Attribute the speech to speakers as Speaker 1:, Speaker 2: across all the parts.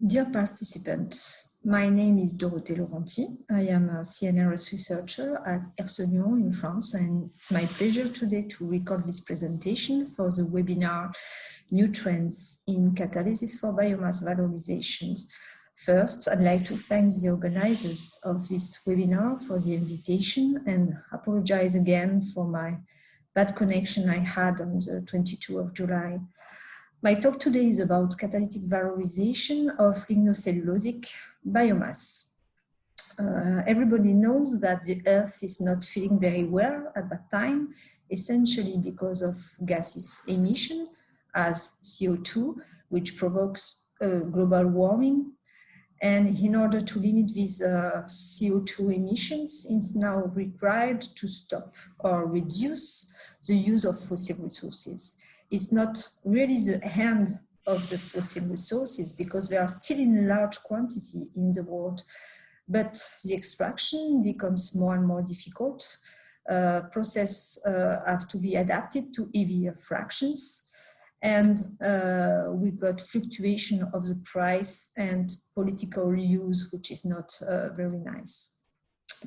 Speaker 1: Dear participants, my name is Dorothée Laurenti. I am a CNRS researcher at Hersonion in France, and it's my pleasure today to record this presentation for the webinar New Trends in Catalysis for Biomass Valorization. First, I'd like to thank the organizers of this webinar for the invitation and apologize again for my bad connection I had on the 22nd of July. My talk today is about catalytic valorization of lignocellulosic biomass. Everybody knows that the Earth is not feeling very well at that time, essentially because of gases emission as CO2, which provokes global warming. And in order to limit these CO2 emissions, it's now required to stop or reduce the use of fossil resources. It's not really the end of the fossil resources because they are still in large quantity in the world, but the extraction becomes more and more difficult. Processes have to be adapted to heavier fractions, and we've got fluctuation of the price and political use, which is not very nice.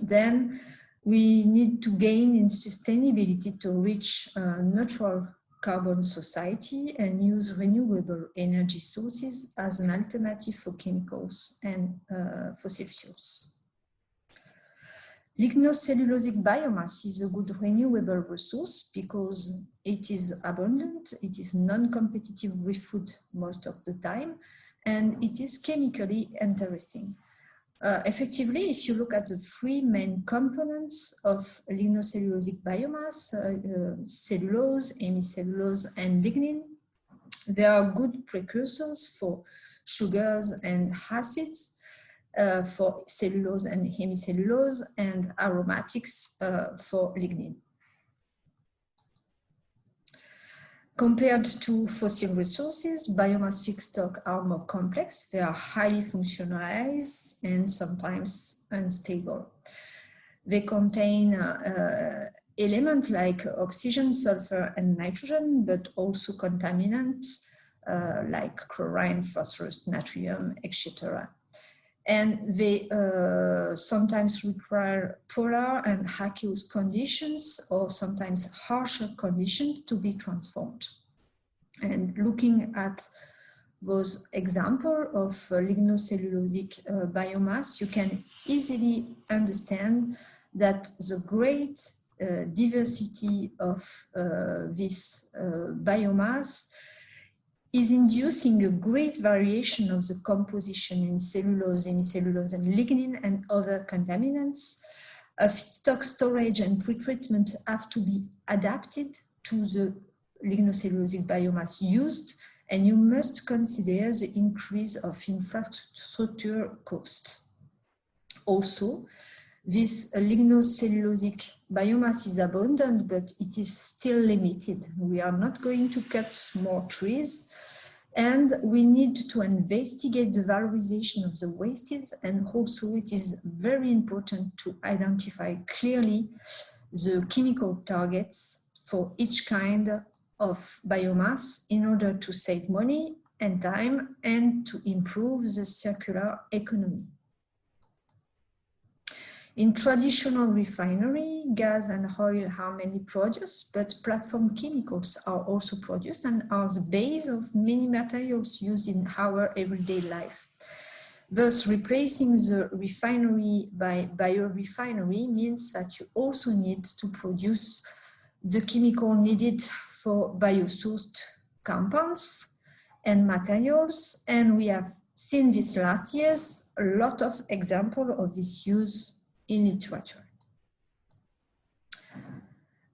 Speaker 1: Then we need to gain in sustainability to reach neutral carbon society and use renewable energy sources as an alternative for chemicals and fossil fuels. Lignocellulosic biomass is a good renewable resource because it is abundant, it is non-competitive with food most of the time, and it is chemically interesting. Effectively, if you look at the three main components of lignocellulosic biomass, cellulose, hemicellulose, and lignin, they are good precursors for sugars and acids, for cellulose and hemicellulose, and aromatics for lignin. Compared to fossil resources, biomass feedstock are more complex. They are highly functionalized and sometimes unstable. They contain elements like oxygen, sulfur, and nitrogen, but also contaminants like chlorine, phosphorus, natrium, etc. And they sometimes require polar and aqueous conditions or sometimes harsher conditions to be transformed. And looking at those examples of lignocellulosic biomass, you can easily understand that the great diversity of this biomass is inducing a great variation of the composition in cellulose, hemicellulose, and lignin and other contaminants. Feedstock storage and pretreatment have to be adapted to the lignocellulosic biomass used, and you must consider the increase of infrastructure cost. Also, this lignocellulosic biomass is abundant, but it is still limited. We are not going to cut more trees, and we need to investigate the valorization of the wastes, and also it is very important to identify clearly the chemical targets for each kind of biomass in order to save money and time and to improve the circular economy. In traditional refinery, gas and oil are mainly produced, but platform chemicals are also produced and are the base of many materials used in our everyday life. Thus, replacing the refinery by biorefinery means that you also need to produce the chemical needed for biosourced compounds and materials, and we have seen this last years a lot of examples of this use in literature.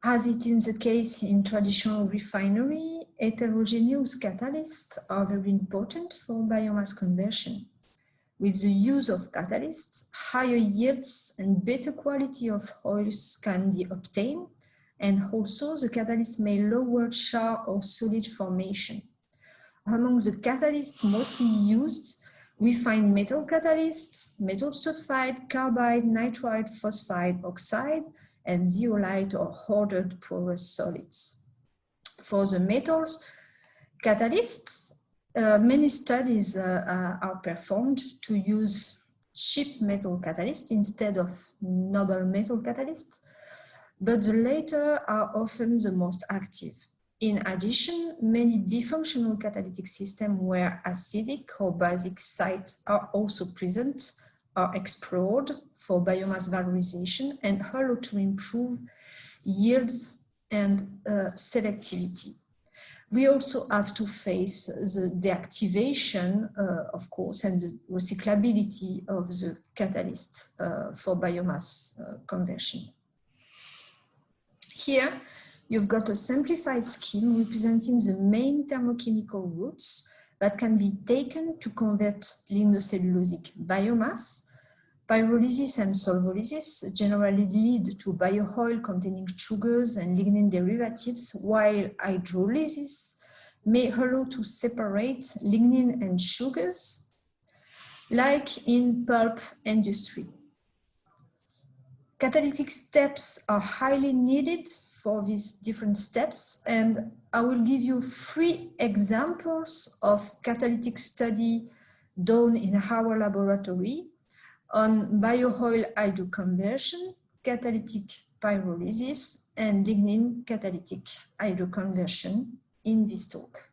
Speaker 1: As it is the case in traditional refinery, heterogeneous catalysts are very important for biomass conversion. With the use of catalysts, higher yields and better quality of oils can be obtained, and also the catalyst may lower char or solid formation. Among the catalysts mostly used, we find metal catalysts, metal sulfide, carbide, nitride, phosphide, oxide, and zeolite or ordered porous solids. For the metals, catalysts Many studies are performed to use cheap metal catalysts instead of noble metal catalysts, but the latter are often the most active. In addition, many bifunctional catalytic systems where acidic or basic sites are also present are explored for biomass valorization and allow to improve yields and selectivity. We also have to face the deactivation, of course, and the recyclability of the catalysts for biomass conversion. Here, you've got a simplified scheme representing the main thermochemical routes that can be taken to convert lignocellulosic biomass. Pyrolysis and solvolysis generally lead to bio-oil containing sugars and lignin derivatives, while hydrolysis may allow to separate lignin and sugars, like in pulp industry. Catalytic steps are highly needed for these different steps, and I will give you 3 examples of catalytic study done in our laboratory on bio-oil hydroconversion, catalytic pyrolysis, and lignin catalytic hydroconversion in this talk.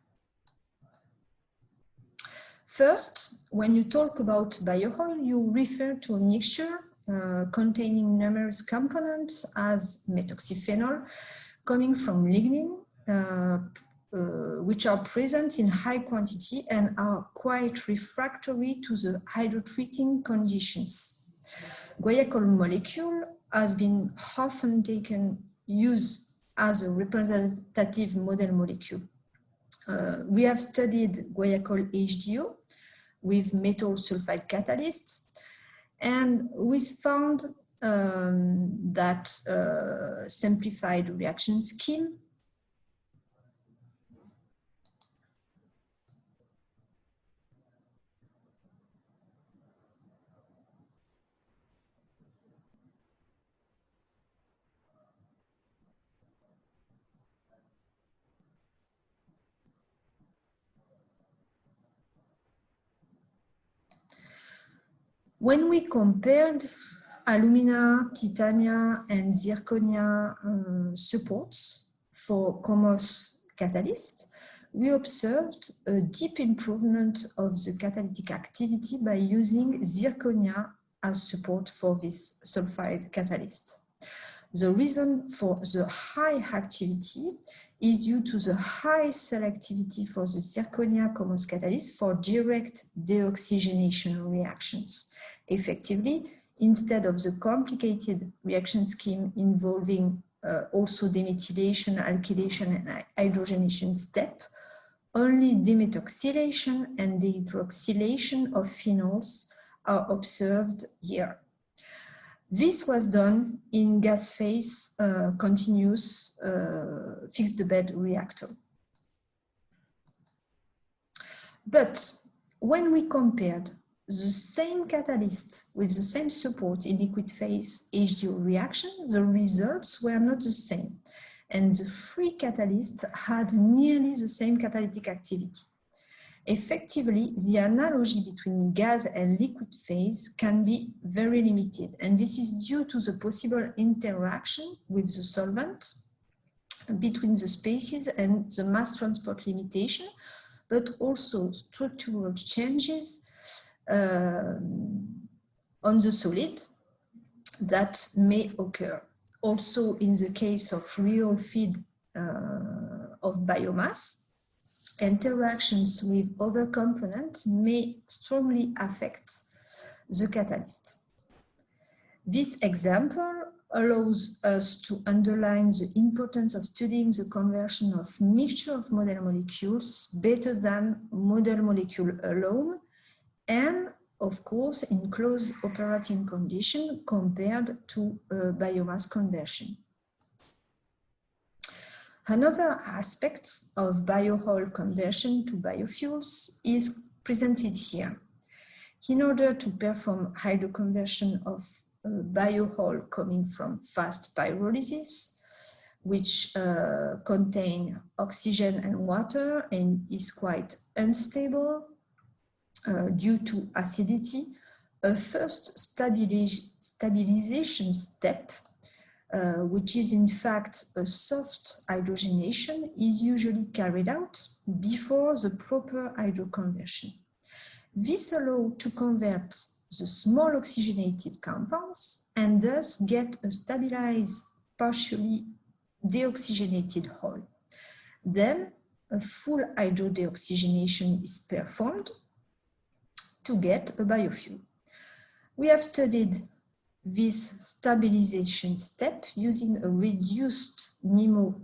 Speaker 1: First, when you talk about bio-oil, you refer to a mixture containing numerous components as methoxyphenol coming from lignin, which are present in high quantity and are quite refractory to the hydrotreating conditions. Guaiacol molecule has been often used as a representative model molecule. We have studied guaiacol HDO with metal sulfide catalysts, and we found that simplified reaction scheme when we compared alumina, titania, and zirconia supports for COMOS catalyst, we observed a deep improvement of the catalytic activity by using zirconia as support for this sulfide catalyst. The reason for the high activity is due to the high selectivity for the zirconia COMOS catalyst for direct deoxygenation reactions. Effectively, instead of the complicated reaction scheme involving also demethylation, alkylation, and hydrogenation step, only demethoxylation and dehydroxylation of phenols are observed here. This was done in gas phase continuous fixed bed reactor. But when we compared the same catalyst with the same support in liquid phase HDO reaction, the results were not the same, and the 3 catalysts had nearly the same catalytic activity. Effectively, the analogy between gas and liquid phase can be very limited, and this is due to the possible interaction with the solvent between the species and the mass transport limitation, but also structural changes on the solid that may occur. Also, in the case of real feed of biomass, interactions with other components may strongly affect the catalyst. This example allows us to underline the importance of studying the conversion of mixture of model molecules better than model molecule alone, and of course in close operating condition compared to biomass conversion. Another aspect of bio-oil conversion to biofuels is presented here. In order to perform hydroconversion of bio-oil coming from fast pyrolysis, which contain oxygen and water and is quite unstable due to acidity. A first stabilization step, which is in fact a soft hydrogenation, is usually carried out before the proper hydroconversion. This allows to convert the small oxygenated compounds and thus get a stabilized, partially deoxygenated oil. Then a full hydrodeoxygenation is performed to get a biofuel. We have studied this stabilization step using a reduced NEMO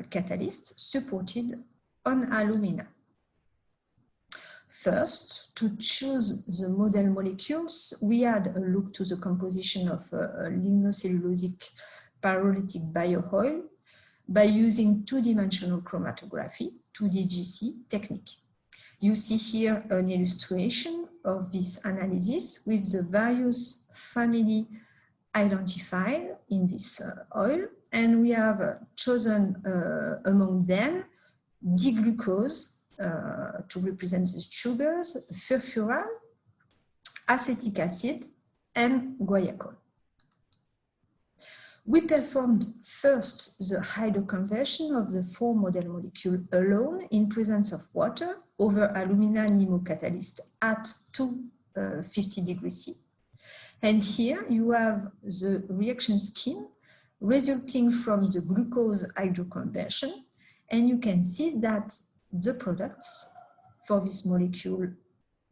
Speaker 1: catalyst supported on alumina. First, to choose the model molecules, we had a look to the composition of a lignocellulosic pyrolytic biooil by using two-dimensional chromatography, 2DGC technique. You see here an illustration of this analysis with the various family identified in this oil, and we have chosen among them D-glucose to represent the sugars, furfural, acetic acid, and guaiacol. We performed first the hydroconversion of the 4 model molecule alone in presence of water over alumina NEMO catalyst at 250 degrees C. And here you have the reaction scheme resulting from the glucose hydroconversion, and you can see that the products for this molecule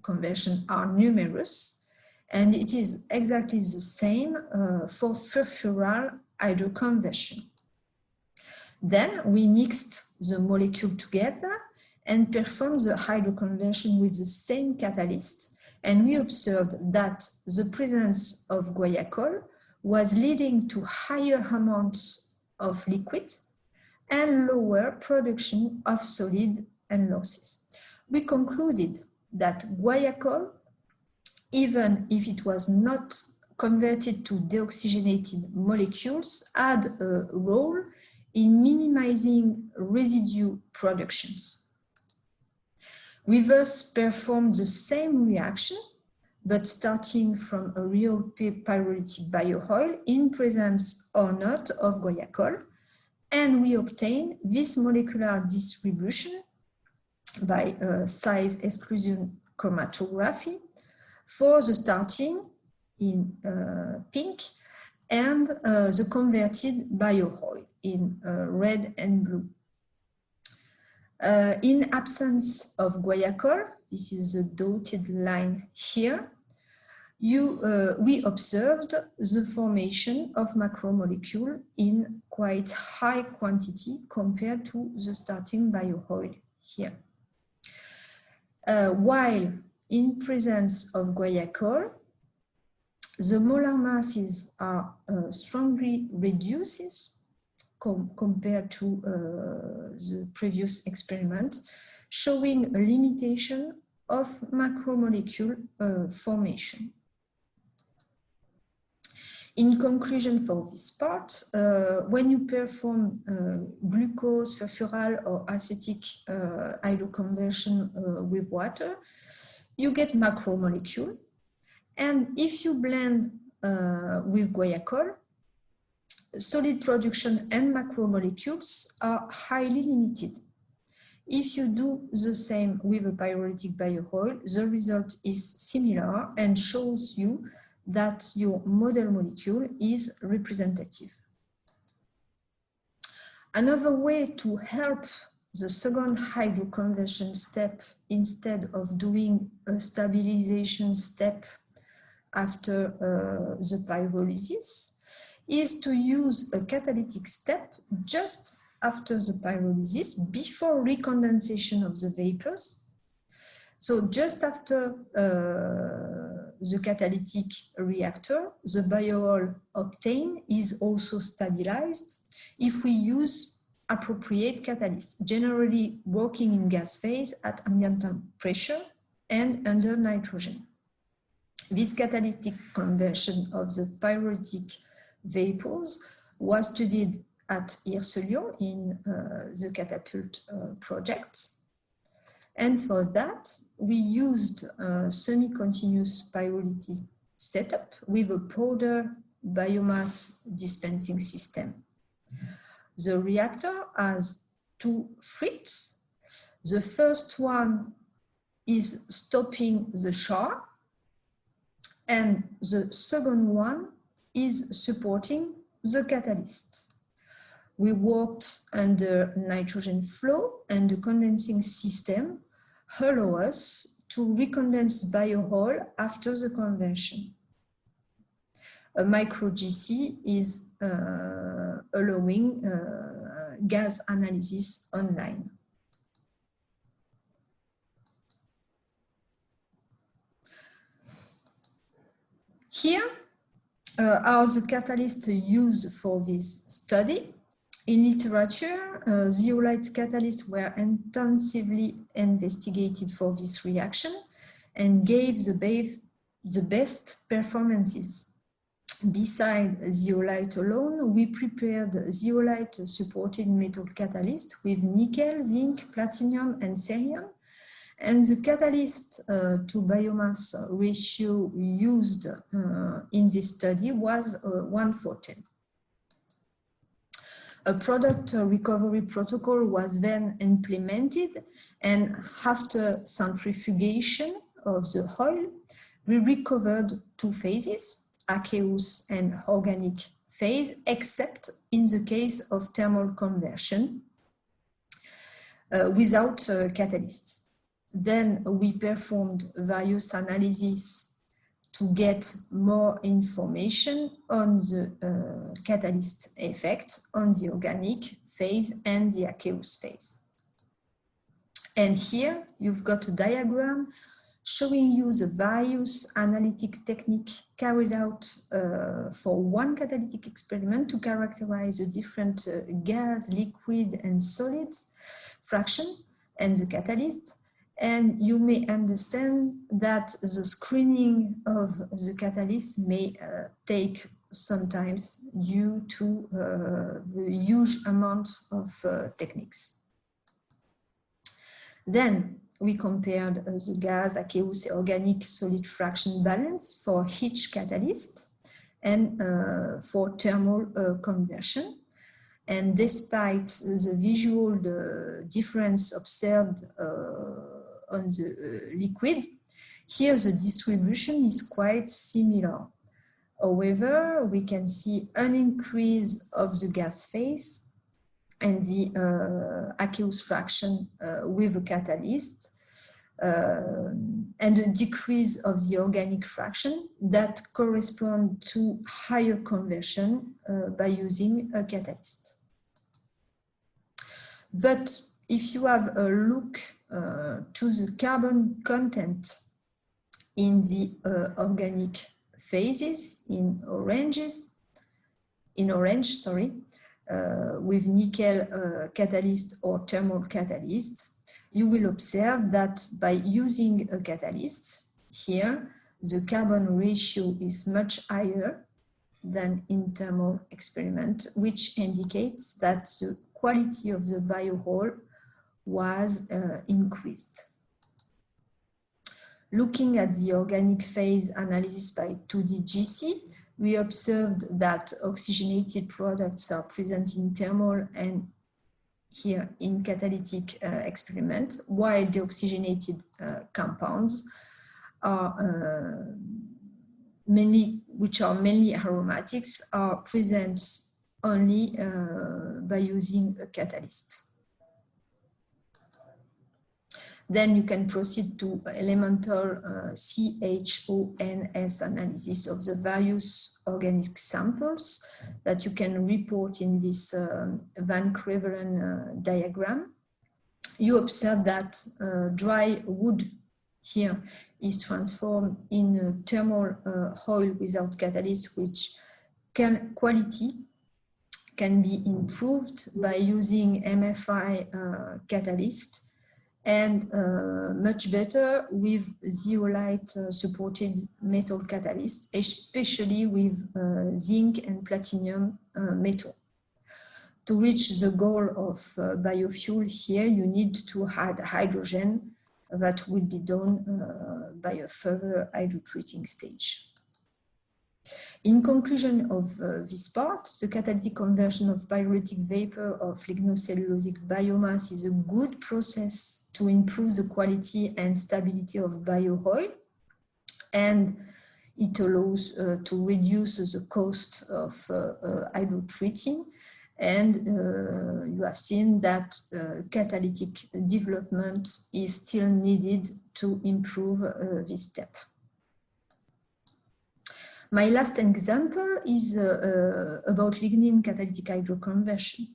Speaker 1: conversion are numerous, and it is exactly the same for furfural hydroconversion. Then we mixed the molecule together and performed the hydroconversion with the same catalyst, and we observed that the presence of guaiacol was leading to higher amounts of liquid and lower production of solid and losses. We concluded that guaiacol, even if it was not converted to deoxygenated molecules, had a role in minimizing residue productions. We thus performed the same reaction, but starting from a real pyrolytic biooil in presence or not of guaiacol, and we obtain this molecular distribution by size exclusion chromatography for the starting in pink and the converted biooil in red and blue. In absence of guaiacol, this is the dotted line here, we observed the formation of macromolecule in quite high quantity compared to the starting biooil here. While in presence of guaiacol, the molar masses are strongly reduced compared to the previous experiment, showing a limitation of macromolecule formation. In conclusion for this part, when you perform glucose, furfural, or acetic hydroconversion with water, you get macromolecule. And if you blend with guaiacol, solid production and macromolecules are highly limited. If you do the same with a pyrolytic biooil, the result is similar and shows you that your model molecule is representative. Another way to help the second hydroconversion step, instead of doing a stabilization step after the pyrolysis, is to use a catalytic step just after the pyrolysis before recondensation of the vapors. So just after the catalytic reactor, the biooil obtained is also stabilized if we use appropriate catalyst, generally working in gas phase at ambient pressure and under nitrogen. This catalytic conversion of the pyrolytic vapors was studied at Hirse-Lyon in the Catapult project. And for that, we used a semi-continuous pyrolytic setup with a powder biomass dispensing system. The reactor has two fritts. The first one is stopping the char, and the second one is supporting the catalyst. We worked under nitrogen flow, and the condensing system allows us to recondense biohol after the conversion. A micro GC is allowing gas analysis online. Here are the catalysts used for this study. In literature, zeolite catalysts were intensively investigated for this reaction and gave the best performances. Besides zeolite alone, we prepared zeolite-supported metal catalyst with nickel, zinc, platinum, and cerium. And the catalyst to biomass ratio used in this study was 1:10. A product recovery protocol was then implemented, and after centrifugation of the oil, we recovered two phases, aqueous and organic phase, except in the case of thermal conversion without catalysts. Then we performed various analyses to get more information on the catalyst effect on the organic phase and the aqueous phase. And here you've got a diagram showing you the various analytic techniques carried out for one catalytic experiment to characterize the different gas, liquid, and solid fraction and the catalyst. And you may understand that the screening of the catalyst may take sometimes due to the huge amount of techniques. Then we compared the gas, aqueous, organic, solid fraction balance for each catalyst and for thermal conversion. And despite the visual difference observed on the liquid, here the distribution is quite similar. However, we can see an increase of the gas phase and the aqueous fraction with a catalyst, and a decrease of the organic fraction that correspond to higher conversion by using a catalyst. But if you have a look to the carbon content in the organic phases in orange, with nickel catalyst or thermal catalyst, you will observe that by using a catalyst, here the carbon ratio is much higher than in thermal experiment, which indicates that the quality of the biohol was increased. Looking at the organic phase analysis by 2D GC, we observed that oxygenated products are present in thermal and here in catalytic experiment, while the oxygenated compounds are which are mainly aromatics, are present only by using a catalyst. Then you can proceed to elemental CHONS analysis of the various organic samples that you can report in this Van Creveren diagram. You observe that dry wood here is transformed in a thermal oil without catalyst, which quality can be improved by using MFI catalyst, and much better with zeolite supported metal catalyst, especially with zinc and platinum metal. To reach the goal of biofuel here, you need to add hydrogen that will be done by a further hydrotreating stage. In conclusion of this part, the catalytic conversion of pyrolytic vapor of lignocellulosic biomass is a good process to improve the quality and stability of bio-oil, and it allows to reduce the cost of hydrotreating. And you have seen that catalytic development is still needed to improve this step. My last example is about lignin catalytic hydroconversion.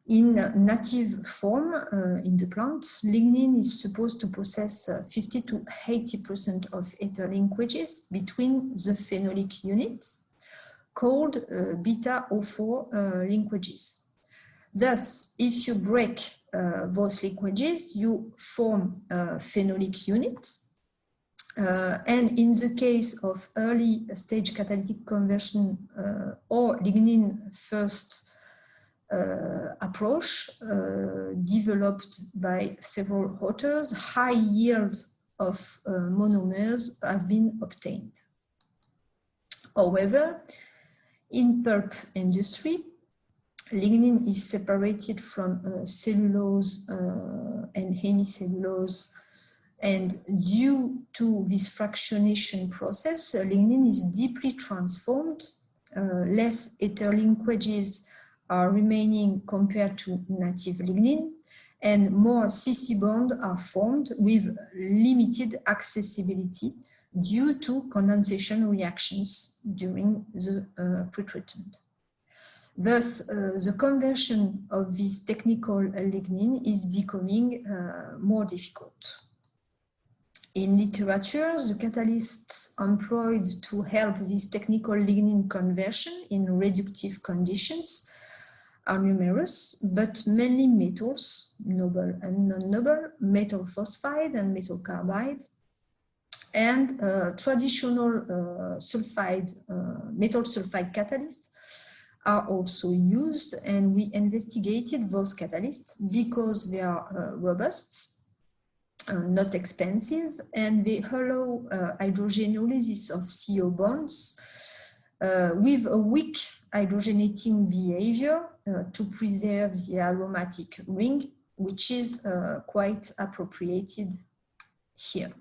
Speaker 1: In native form in the plant, lignin is supposed to possess 50 to 80% of ether linkages between the phenolic units, called beta O4 linkages. Thus, if you break those linkages, you form phenolic units. And in the case of early stage catalytic conversion or lignin first approach developed by several authors, high yield of monomers have been obtained. However, in pulp industry, lignin is separated from cellulose and hemicellulose, and due to this fractionation process, lignin is deeply transformed. Less ether linkages are remaining compared to native lignin, and more CC bonds are formed with limited accessibility due to condensation reactions during the pretreatment. Thus, the conversion of this technical lignin is becoming more difficult. In literature, the catalysts employed to help this technical lignin conversion in reductive conditions are numerous, but mainly metals, noble and non-noble, metal phosphide and metal carbide, and traditional metal sulfide catalysts are also used, and we investigated those catalysts because they are robust, not expensive, and they allow hydrogenolysis of CO bonds with a weak hydrogenating behavior to preserve the aromatic ring, which is quite appropriated here.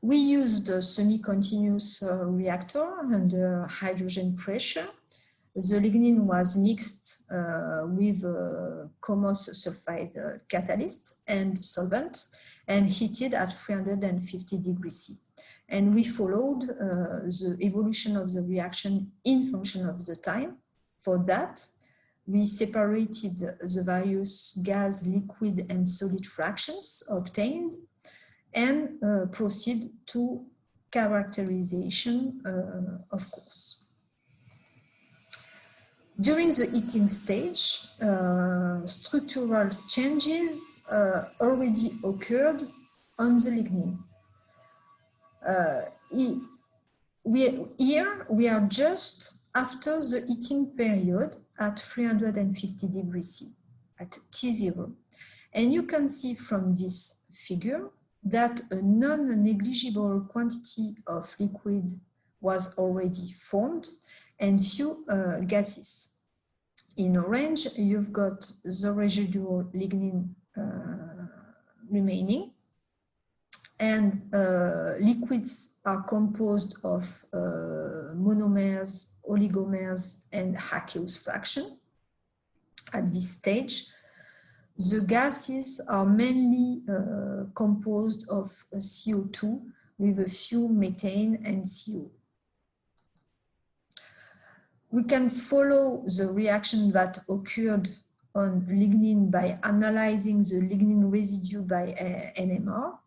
Speaker 1: We used a semi-continuous reactor under hydrogen pressure. The lignin was mixed with COMOS sulfide catalyst and solvent and heated at 350 degrees C. And we followed the evolution of the reaction in function of the time. For that, we separated the various gas, liquid, and solid fractions obtained and proceed to characterization, of course. During the heating stage, structural changes already occurred on the lignin. Here we are just after the heating period at 350 degrees C, at T0. And you can see from this figure that a non-negligible quantity of liquid was already formed and few gases. In orange, you've got the residual lignin remaining, and liquids are composed of monomers, oligomers, and aqueous fraction. At this stage, the gases are mainly composed of CO2 with a few methane and CO. We can follow the reaction that occurred on lignin by analyzing the lignin residue by NMR.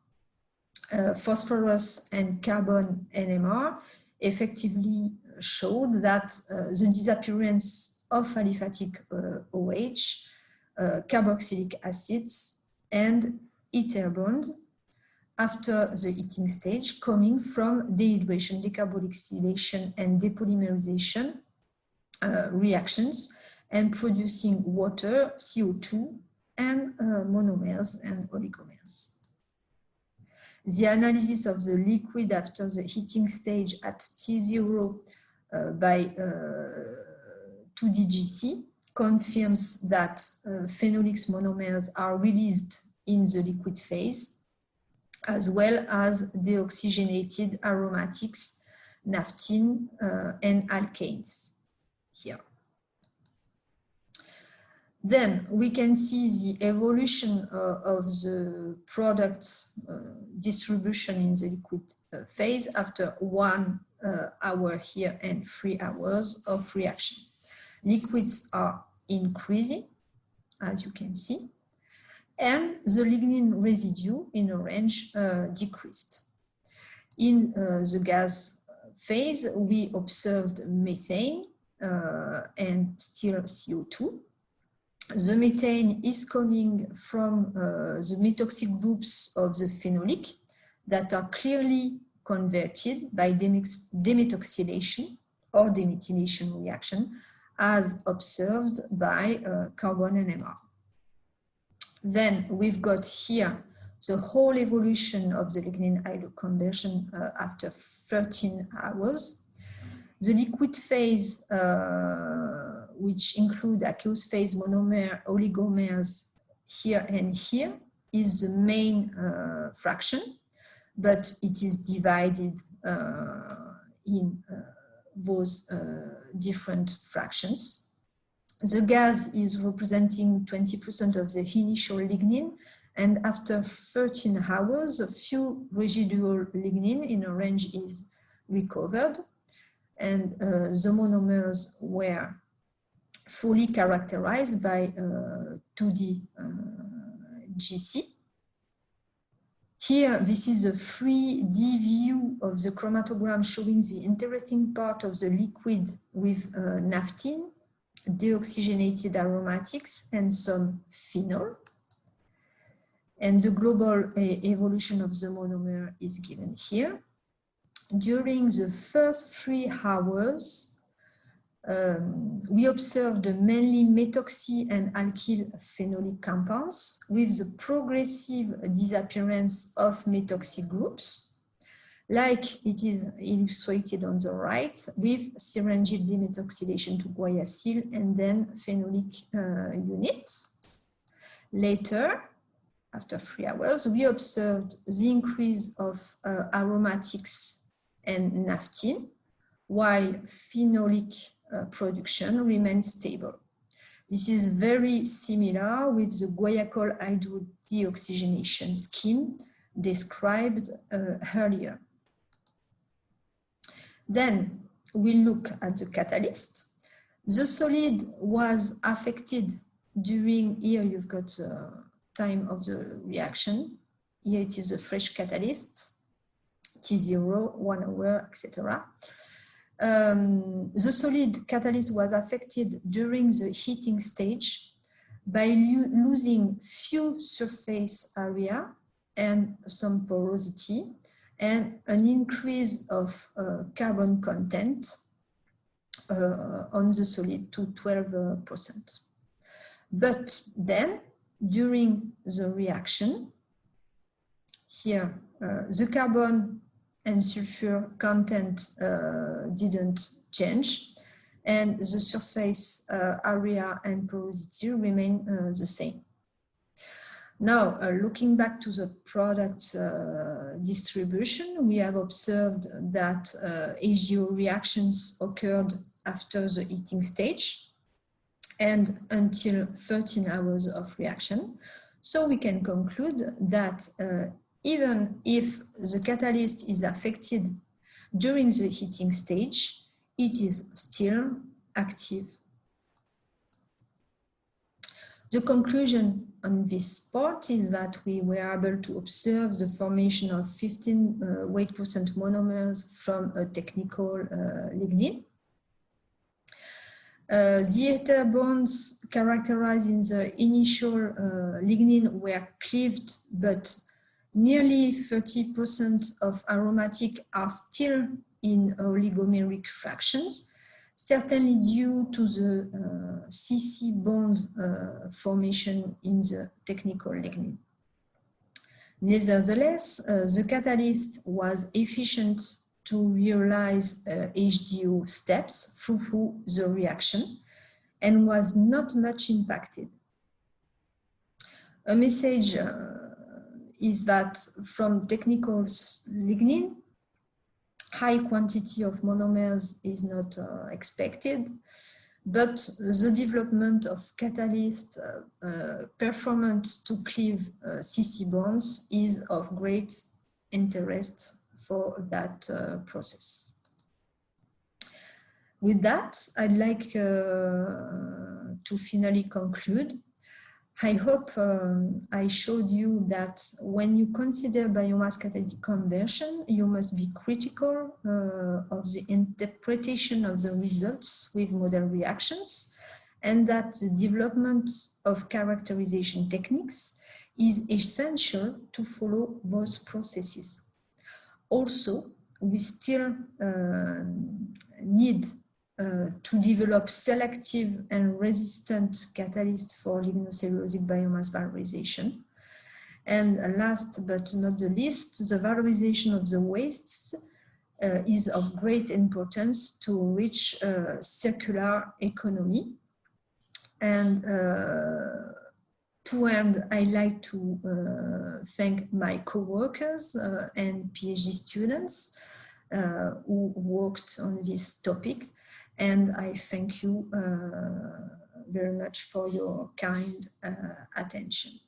Speaker 1: Phosphorus and carbon NMR effectively showed that the disappearance of aliphatic OH, carboxylic acids, and ether bond after the heating stage coming from dehydration, decarboxylation, and depolymerization reactions and producing water, CO2, and monomers and oligomers. The analysis of the liquid after the heating stage at T0 by 2DGC confirms that phenolics monomers are released in the liquid phase, as well as deoxygenated aromatics, naphthene, and alkanes here. Then we can see the evolution of the product distribution in the liquid phase after 1 hour here and 3 hours of reaction. Liquids are increasing, as you can see, and the lignin residue in orange decreased. In the gas phase, we observed methane and still CO2. The methane is coming from the methoxy groups of the phenolic that are clearly converted by demethoxylation or demethylation reaction, as observed by carbon NMR. Then we've got here the whole evolution of the lignin hydroconversion after 13 hours. The liquid phase, which include aqueous phase monomer oligomers here and here, is the main fraction, but it is divided in those different fractions. The gas is representing 20% of the initial lignin, and after 13 hours, a few residual lignin in orange is recovered, and the monomers were fully characterized by 2D GC. Here, this is a 3D view of the chromatogram showing the interesting part of the liquid with naphthene, deoxygenated aromatics, and some phenol. And the global evolution of the monomer is given here. During the first 3 hours, we observed mainly methoxy and alkyl phenolic compounds with the progressive disappearance of methoxy groups, like it is illustrated on the right, with syringeal demethoxylation to guaiacyl and then phenolic units. Later, after 3 hours, we observed the increase of aromatics and naphthene, while phenolic production remains stable. This is very similar with the guaiacol hydrodeoxygenation scheme described earlier. Then we look at the catalyst. The solid was affected during, here you've got the time of the reaction. Here it is a fresh catalyst, T0, 1 hour, etc. The solid catalyst was affected during the heating stage by losing few surface area and some porosity and an increase of carbon content on the solid to 12%. But then during the reaction, here the carbon and sulfur content didn't change, and the surface area and porosity remain the same. Now, looking back to the product distribution, we have observed that HDO reactions occurred after the heating stage and until 13 hours of reaction. So we can conclude that even if the catalyst is affected during the heating stage, it is still active. The conclusion on this part is that we were able to observe the formation of 15 weight percent monomers from a technical lignin. The ether bonds characterized in the initial lignin were cleaved, but nearly 30% of aromatic are still in oligomeric fractions. certainly due to the CC bond formation in the technical lignin. Nevertheless, the catalyst was efficient to realize HDO steps through the reaction and was not much impacted. A message is that from technical lignin, high quantity of monomers is not expected, but the development of catalyst performance to cleave CC bonds is of great interest for that process. With that, I'd like to finally conclude. I hope I showed you that when you consider biomass catalytic conversion, you must be critical of the interpretation of the results with model reactions, and that the development of characterization techniques is essential to follow those processes. Also, we still need to develop selective and resistant catalysts for lignocellulosic biomass valorization. And last but not the least, the valorization of the wastes is of great importance to reach circular economy. And to end, I'd like to thank my co-workers and PhD students who worked on this topic. And I thank you very much for your kind attention.